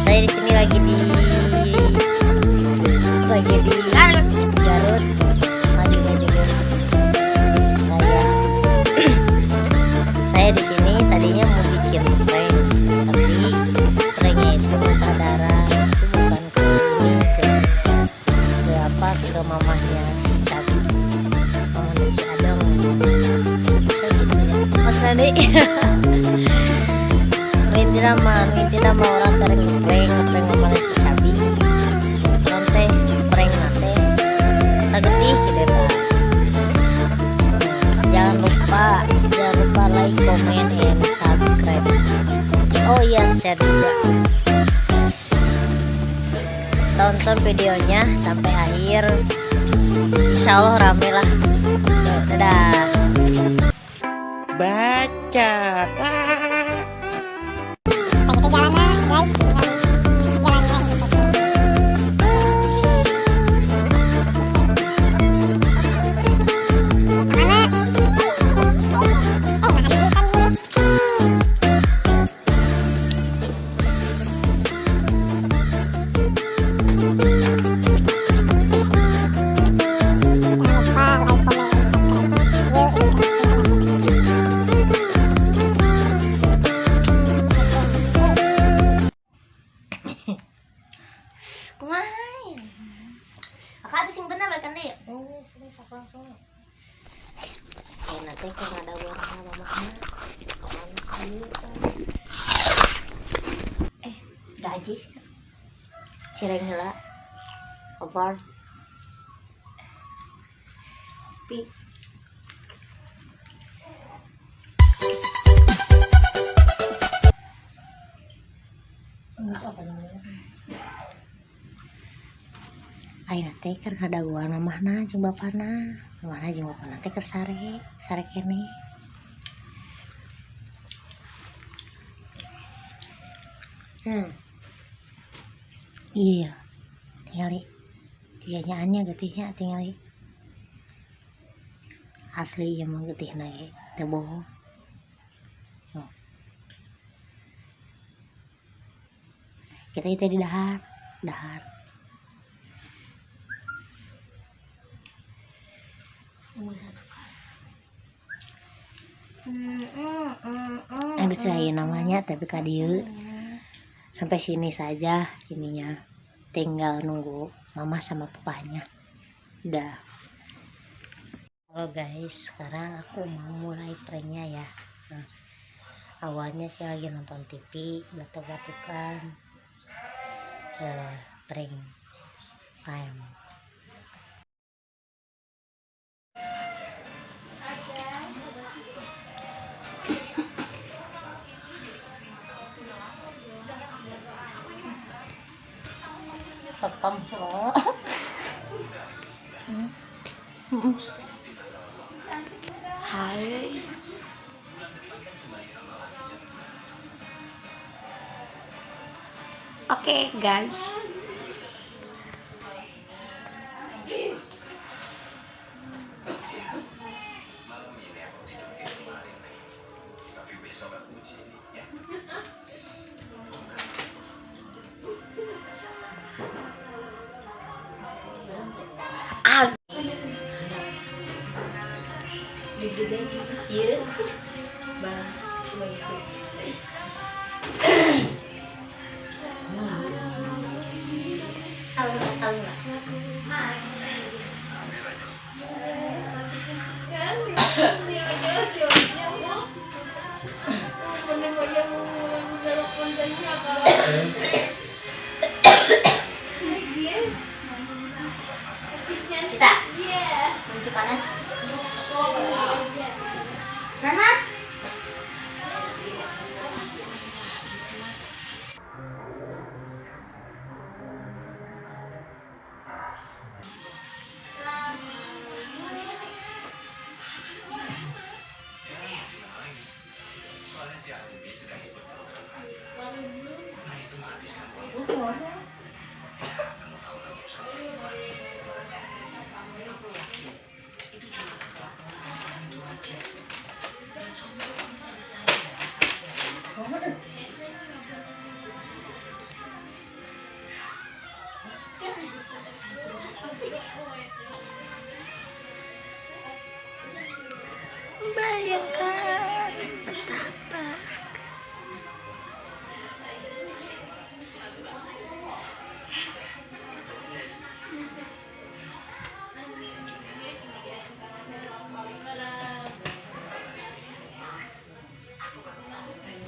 Saya di sini lagi di Garut, lagi ngejenguk saya di sini. Tadinya mau bikin prank, tapi pranknya itu muntah darah. Itu bukan ke ini, ke mamahnya si Cabi, mamahnya si Adong. Mas Rani Rinti nama orang sering ngeprank mamahnya si Cabi. Nanti prank nate tagetih deh Pak. Jangan lupa like, comment, and subscribe. Oh iya, share juga. Tonton videonya sampai akhir, insya Allah rame lah. Dadah. Baca. Kita jalan guys. Kakak sing bener lah kan deh. Oh, sini langsung. Ya nanti kalau ada uang sama mamanya. Gaji. Cireng heula. Kabar. Pi. Apa namanya? Ayo teh kan ada gua namahna jeung bapana, namahna jeung bapana teh keur sare kene. Iya, tingali tiganyaannya getihnya tingali asli yang mah getihna ge teu bohong. Kita itu di dahar. Bisa namanya tapi kadieu sampai sini saja ininya, tinggal nunggu mama sama papanya. Udah. Halo guys, sekarang aku mau mulai pranknya ya. Nah, awalnya sih lagi nonton TV, batuk-batukan, prank time. Satpam semua. Hai. Oke, guys. Kita menuju panas sana. bayangkan betapa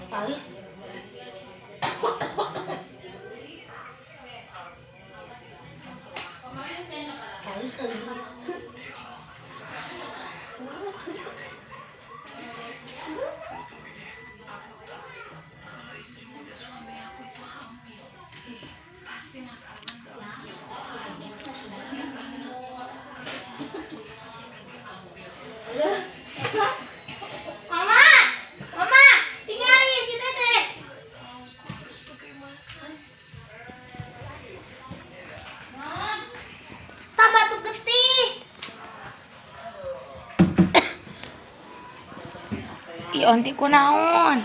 kali Mama, Mama, tinggalin si Teteh. Tak batuk getih. Onti kunaon?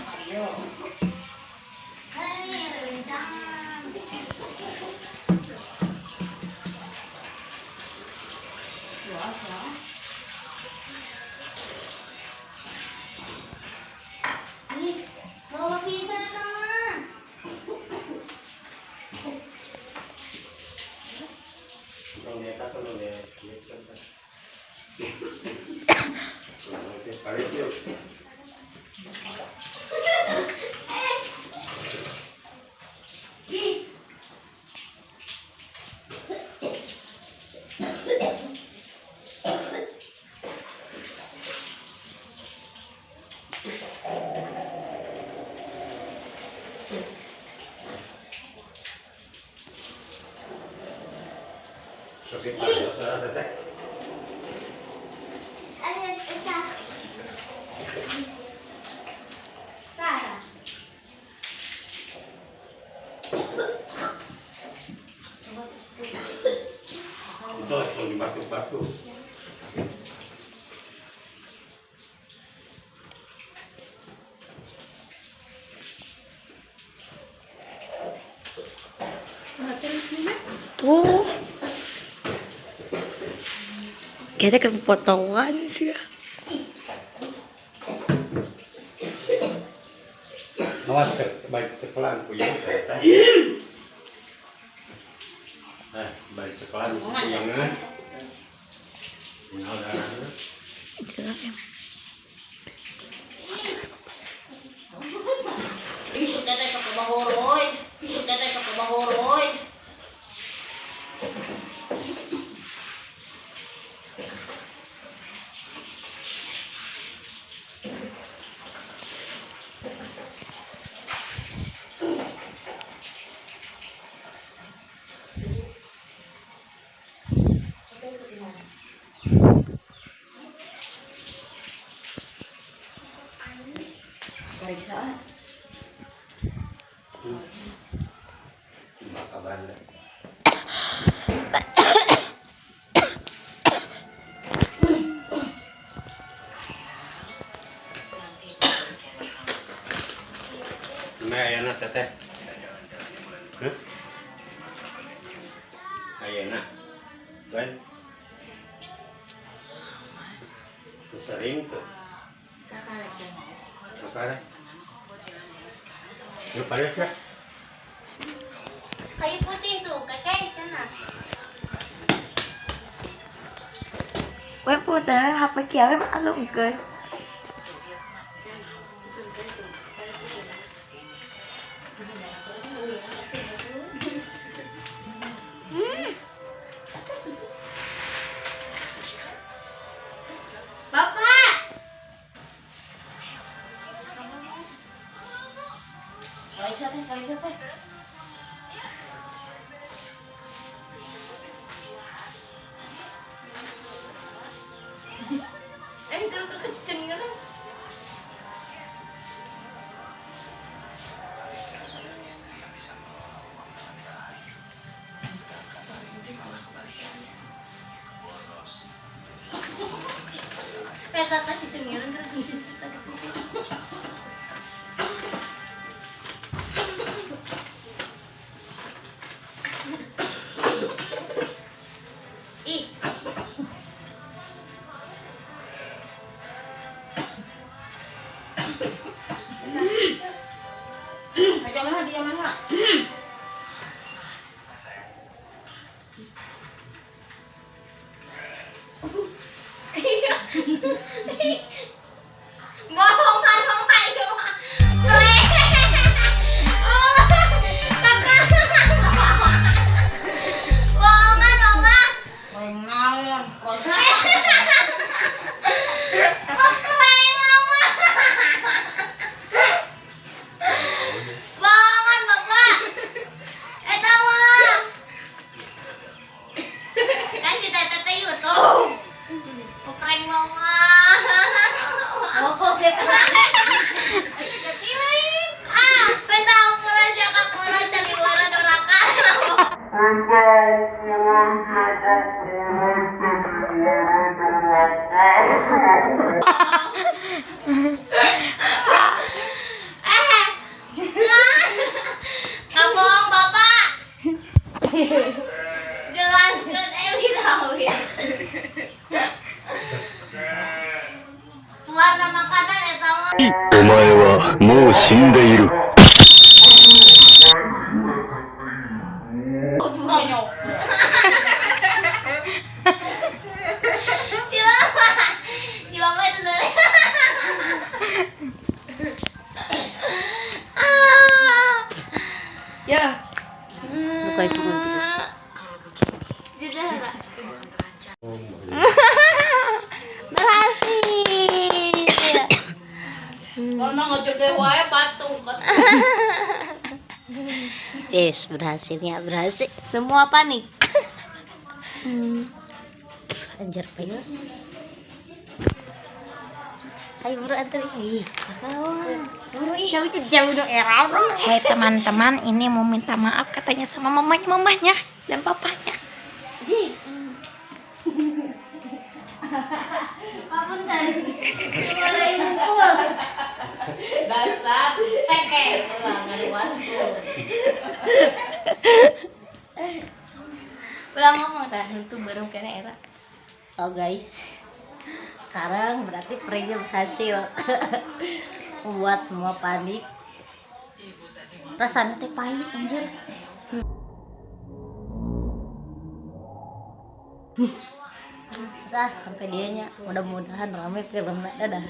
Bawa pisang teman. Sakit ada salah Teteh. Itu langsung dibatuk-batuk. Tuh. Kita kepotongan sih. Awas baik sekelan punya Teteh. Nah, baik sekelan si puyangna. Tinggal darahna. Isuk teteh ke pabahoroy. Isuk teteh ke pabahoroy. Pemeriksaan. Maka banda. Nah, ayana Teteh. Hah? Ayana. Kan? Sering tuh. Apa? Lu panas ya? Kayu putih tuh, kakek sana. We puter HP kieu alungkeun. Bapak. Kali siapa? Itu kecengeran. Kakak kasih cengeran terus. Ih. Nggak bohong bapak. Jelaskan Ewi tahu ya. Warna makanan ya sama. お前はもう死んでいる。 Si bapak itu dari. Ya. Buka itu nanti. Sudah lah. Berhasil. Kalau ngejek wae patung. Yes, berhasilnya berhasil. Semua panik. Anjir pengen. Ayo buru antri. Ih, kawan. Buru jauh dong era. Hai teman-teman, ini mau minta maaf katanya sama mamanya dan papanya. Apun tadi. Dimarahin mukul. Dasar peker ulangan wasku. Ulang ngomong dah, itu baru kena era. Oh guys, sekarang berarti pernya berhasil membuat semua panik. Rasanya teh pahit anjir. Sampai dianya, mudah-mudahan rame filmnya. Dadah.